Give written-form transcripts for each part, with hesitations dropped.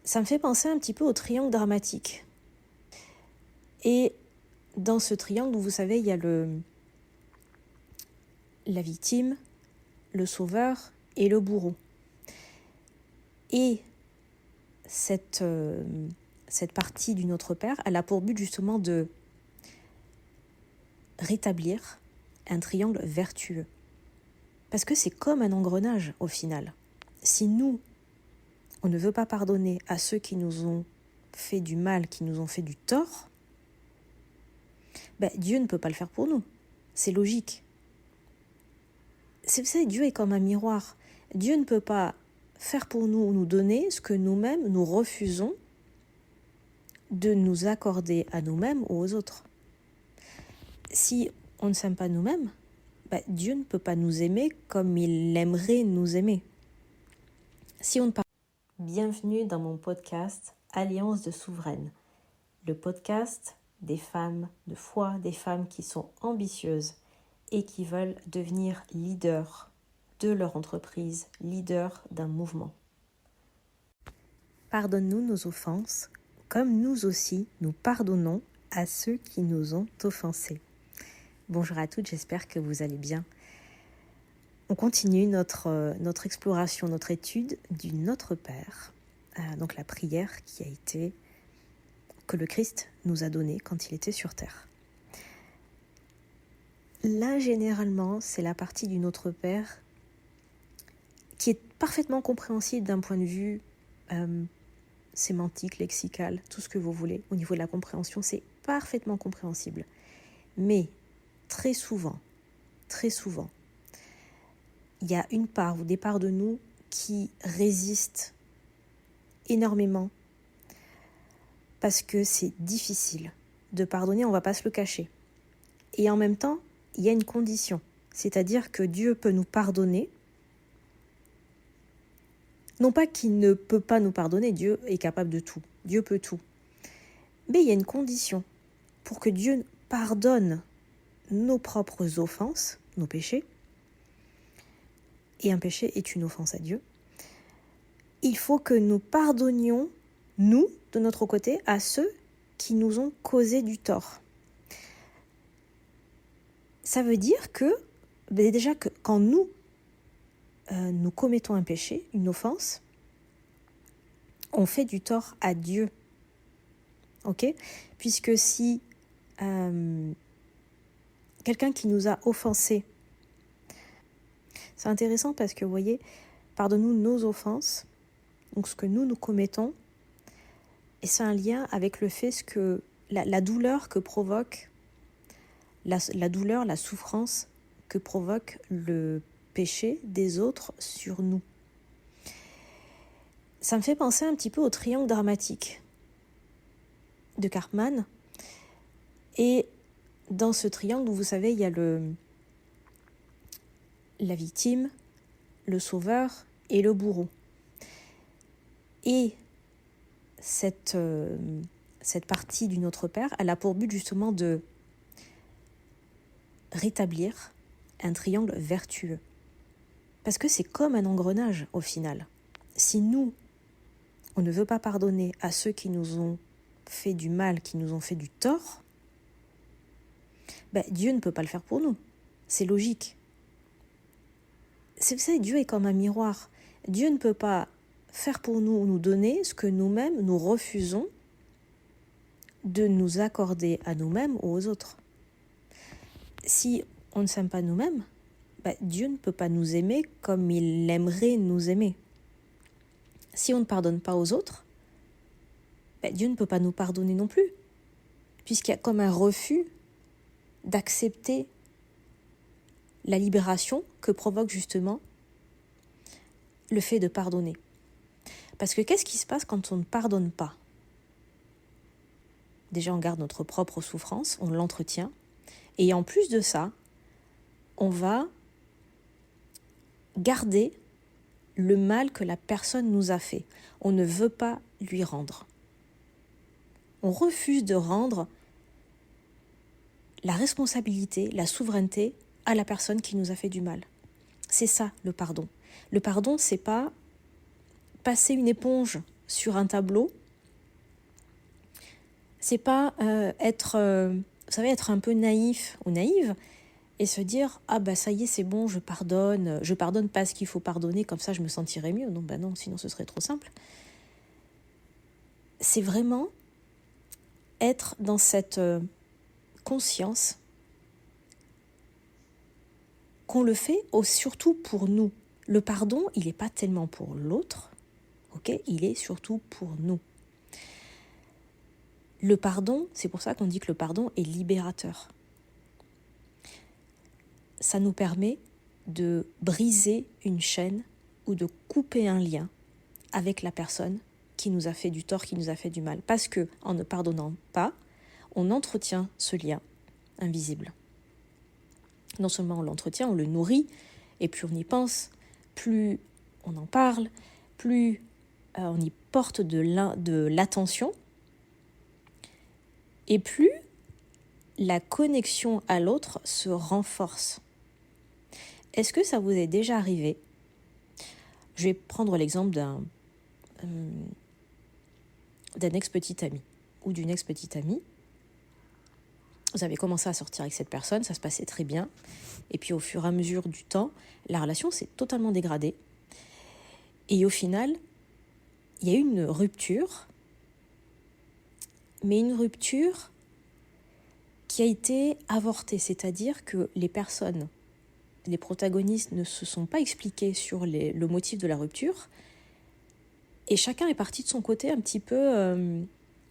Ça me fait penser un petit peu au triangle dramatique. Et dans ce triangle, vous savez, il y a la victime, le sauveur et le bourreau. Et cette partie du Notre Père, elle a pour but justement de rétablir un triangle vertueux. Parce que c'est comme un engrenage au final. Si nous, on ne veut pas pardonner à ceux qui nous ont fait du mal, qui nous ont fait du tort, Dieu ne peut pas le faire pour nous. C'est logique. Vous savez, Dieu est comme un miroir. Dieu ne peut pas faire pour nous ou nous donner ce que nous-mêmes nous refusons de nous accorder à nous-mêmes ou aux autres. Si on ne s'aime pas nous-mêmes, Dieu ne peut pas nous aimer comme il aimerait nous aimer. Si on ne parle... Bienvenue dans mon podcast Alliance de souveraines, le podcast des femmes de foi, des femmes qui sont ambitieuses et qui veulent devenir leaders de leur entreprise, leaders d'un mouvement. Pardonne-nous nos offenses, comme nous aussi nous pardonnons à ceux qui nous ont offensés. Bonjour à toutes, j'espère que vous allez bien. On continue notre exploration, notre étude du Notre Père, donc la prière que le Christ nous a donnée quand il était sur terre. Là, généralement, c'est la partie du Notre Père qui est parfaitement compréhensible d'un point de vue sémantique, lexical, tout ce que vous voulez. Au niveau de la compréhension, c'est parfaitement compréhensible. Mais très souvent, il y a une part ou des parts de nous qui résistent énormément parce que c'est difficile de pardonner, on ne va pas se le cacher. Et en même temps, il y a une condition, c'est-à-dire que Dieu peut nous pardonner. Non pas qu'il ne peut pas nous pardonner, Dieu est capable de tout, Dieu peut tout. Mais il y a une condition pour que Dieu pardonne nos propres offenses, nos péchés, et un péché est une offense à Dieu. Il faut que nous pardonnions, nous, de notre côté, à ceux qui nous ont causé du tort. Ça veut dire que, déjà que quand nous commettons un péché, une offense, on fait du tort à Dieu. Ok ? Puisque si quelqu'un qui nous a offensés, c'est intéressant parce que, vous voyez, pardonne-nous nos offenses, donc ce que nous commettons, et c'est un lien avec le fait que la douleur que provoque, la douleur, la souffrance que provoque le péché des autres sur nous. Ça me fait penser un petit peu au triangle dramatique de Karpman. Et dans ce triangle, vous savez, il y a la victime, le sauveur et le bourreau. Et cette partie du Notre Père, elle a pour but justement de rétablir un triangle vertueux. Parce que c'est comme un engrenage au final. Si nous, on ne veut pas pardonner à ceux qui nous ont fait du mal, qui nous ont fait du tort, Dieu ne peut pas le faire pour nous. C'est logique. Vous savez, Dieu est comme un miroir. Dieu ne peut pas faire pour nous ou nous donner ce que nous-mêmes nous refusons de nous accorder à nous-mêmes ou aux autres. Si on ne s'aime pas nous-mêmes, Dieu ne peut pas nous aimer comme il aimerait nous aimer. Si on ne pardonne pas aux autres, Dieu ne peut pas nous pardonner non plus, puisqu'il y a comme un refus d'accepter la libération que provoque justement le fait de pardonner. Parce que qu'est-ce qui se passe quand on ne pardonne pas ? Déjà, on garde notre propre souffrance, on l'entretient, et en plus de ça, on va garder le mal que la personne nous a fait. On ne veut pas lui rendre. On refuse de rendre la responsabilité, la souveraineté à la personne qui nous a fait du mal. C'est ça le pardon. Le pardon, c'est pas passer une éponge sur un tableau, c'est pas être un peu naïf ou naïve et se dire « Ah bah ça y est, c'est bon, je pardonne pas ce qu'il faut pardonner, comme ça je me sentirai mieux. » Non, bah non, sinon ce serait trop simple. C'est vraiment être dans cette conscience qu'on le fait surtout pour nous. Le pardon, il n'est pas tellement pour l'autre, ok ? Il est surtout pour nous. Le pardon, c'est pour ça qu'on dit que le pardon est libérateur. Ça nous permet de briser une chaîne ou de couper un lien avec la personne qui nous a fait du tort, qui nous a fait du mal. Parce que en ne pardonnant pas, on entretient ce lien invisible. Non seulement on l'entretient, on le nourrit, et plus on y pense, plus on en parle, plus on y porte de l'attention, et plus la connexion à l'autre se renforce. Est-ce que ça vous est déjà arrivé ? Je vais prendre l'exemple d'un ex-petit ami ou d'une ex-petite amie. Vous avez commencé à sortir avec cette personne, ça se passait très bien. Et puis au fur et à mesure du temps, la relation s'est totalement dégradée. Et au final, il y a eu une rupture, mais une rupture qui a été avortée. C'est-à-dire que les protagonistes ne se sont pas expliqués sur le motif de la rupture. Et chacun est parti de son côté un petit peu,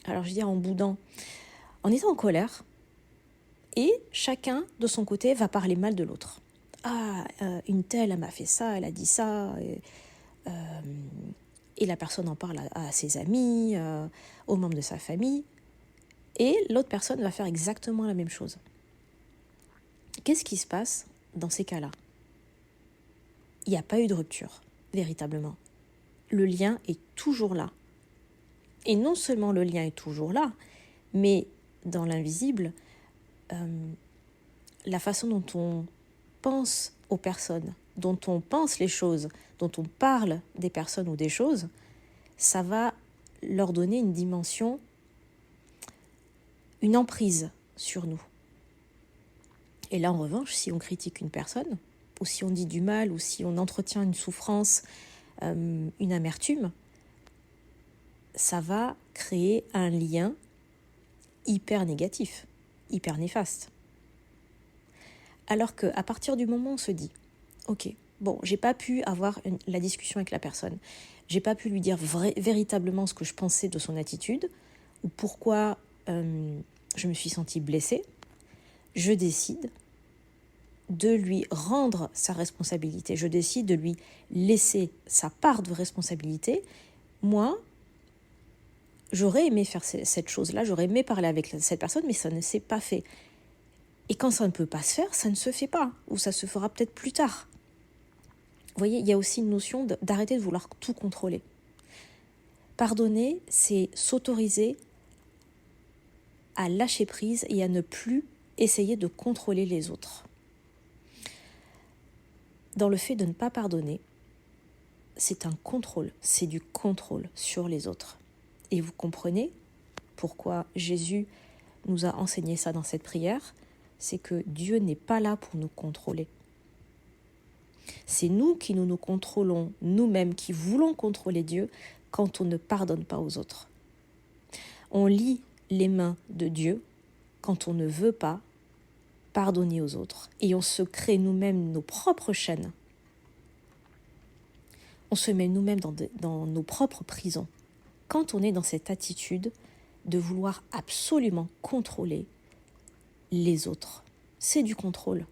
alors je veux dire en boudant, en étant en colère. Et chacun, de son côté, va parler mal de l'autre. Ah, une telle, elle m'a fait ça, elle a dit ça. Et la personne en parle à ses amis, aux membres de sa famille. Et l'autre personne va faire exactement la même chose. Qu'est-ce qui se passe dans ces cas-là ? Il n'y a pas eu de rupture, véritablement. Le lien est toujours là. Et non seulement le lien est toujours là, mais dans l'invisible, la façon dont on pense aux personnes, dont on pense les choses, dont on parle des personnes ou des choses, ça va leur donner une dimension, une emprise sur nous. Et là, en revanche, si on critique une personne, ou si on dit du mal, ou si on entretient une souffrance, une amertume, ça va créer un lien hyper négatif, hyper néfaste. Alors qu'à partir du moment où on se dit « Ok, bon, j'ai pas pu avoir la discussion avec la personne, j'ai pas pu lui dire véritablement ce que je pensais de son attitude, ou pourquoi je me suis sentie blessée, je décide de lui rendre sa responsabilité, je décide de lui laisser sa part de responsabilité. Moi, j'aurais aimé faire cette chose-là, j'aurais aimé parler avec cette personne, mais ça ne s'est pas fait. Et quand ça ne peut pas se faire, ça ne se fait pas, ou ça se fera peut-être plus tard. Vous voyez, il y a aussi une notion d'arrêter de vouloir tout contrôler. Pardonner, c'est s'autoriser à lâcher prise et à ne plus essayer de contrôler les autres. Dans le fait de ne pas pardonner, c'est un contrôle, c'est du contrôle sur les autres. Et vous comprenez pourquoi Jésus nous a enseigné ça dans cette prière, c'est que Dieu n'est pas là pour nous contrôler. C'est nous qui nous contrôlons nous-mêmes, qui voulons contrôler Dieu quand on ne pardonne pas aux autres. On lie les mains de Dieu quand on ne veut pas pardonner aux autres. Et on se crée nous-mêmes nos propres chaînes. On se met nous-mêmes dans nos propres prisons. Quand on est dans cette attitude de vouloir absolument contrôler les autres. C'est du contrôle.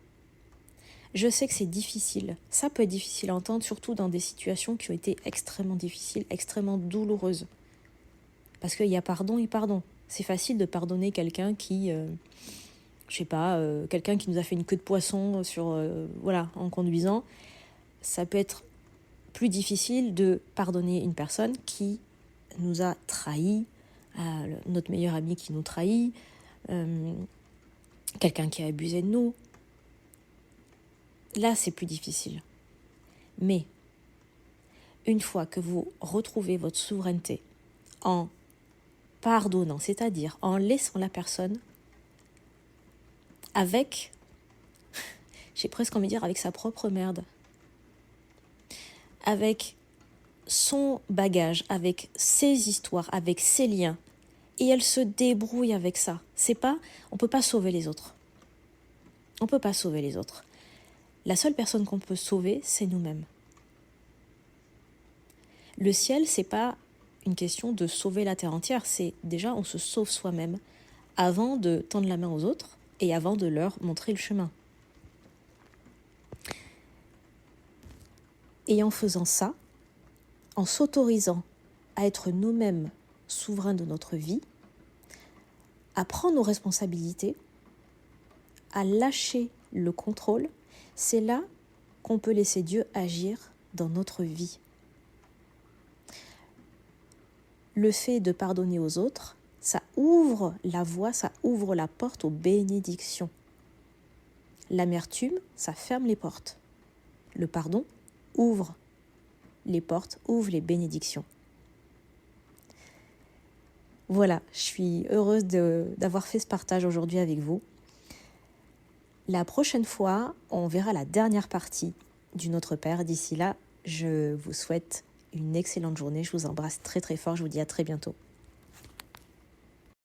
Je sais que c'est difficile. Ça peut être difficile à entendre, surtout dans des situations qui ont été extrêmement difficiles, extrêmement douloureuses. Parce qu'il y a pardon et pardon. C'est facile de pardonner quelqu'un qui, quelqu'un qui nous a fait une queue de poisson en conduisant. Ça peut être plus difficile de pardonner une personne qui nous a trahis, notre meilleur ami qui nous trahit, quelqu'un qui a abusé de nous. Là, c'est plus difficile. Mais une fois que vous retrouvez votre souveraineté, en pardonnant, c'est-à-dire en laissant la personne avec, j'ai presque envie de dire, avec sa propre merde, avec son bagage, avec ses histoires, avec ses liens, et elle se débrouille avec ça. C'est pas, on peut pas sauver les autres. On peut pas sauver les autres. La seule personne qu'on peut sauver, c'est nous-mêmes. Le ciel, c'est pas une question de sauver la terre entière, c'est déjà on se sauve soi-même avant de tendre la main aux autres et avant de leur montrer le chemin. Et en faisant ça, en s'autorisant à être nous-mêmes souverains de notre vie, à prendre nos responsabilités, à lâcher le contrôle, c'est là qu'on peut laisser Dieu agir dans notre vie. Le fait de pardonner aux autres, ça ouvre la voie, ça ouvre la porte aux bénédictions. L'amertume, ça ferme les portes. Le pardon ouvre les portes, ouvre les bénédictions. Voilà, je suis heureuse d'avoir fait ce partage aujourd'hui avec vous. La prochaine fois, on verra la dernière partie du Notre Père. D'ici là, je vous souhaite une excellente journée. Je vous embrasse très très fort. Je vous dis à très bientôt.